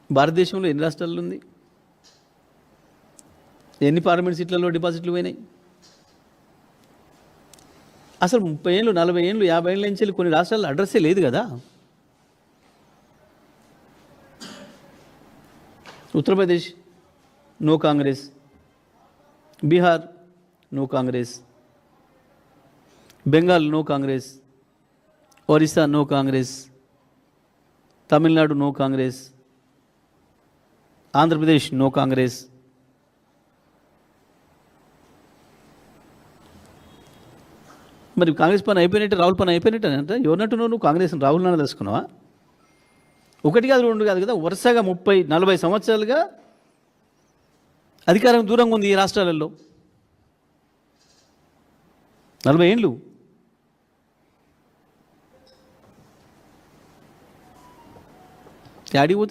భారతదేశంలో ఎన్ని రాష్ట్రాల్లో ఉంది? ఎన్ని పార్లమెంట్ సీట్లలో డిపాజిట్లు పోయినాయి? అసలు 30 ఏళ్ళు 40 ఏళ్ళు 50 ఏళ్ళ నుంచి కొన్ని రాష్ట్రాల్లో అడ్రస్సే లేదు కదా. Uttar Pradesh no Congress, Bihar no Congress, Bengal no Congress, Orissa no Congress, Tamil Nadu no Congress, Andhra Pradesh no Congress. మరి కాంగ్రెస్ పని అయిపోయినట్టే, రాహుల్ పని అయిపోయినట్టు అంటే ఎవరినట్టున్నావు నువ్వు? కాంగ్రెస్ రాహుల్ నాన్న తెలుసుకున్నావా? ఒకటి కాదు రెండు కాదు కదా, వరుసగా 30-40 సంవత్సరాలుగా అధికారం దూరంగా ఉంది ఈ రాష్ట్రాలలో. 40 ఏళ్ళు యాడికి పోతుంది?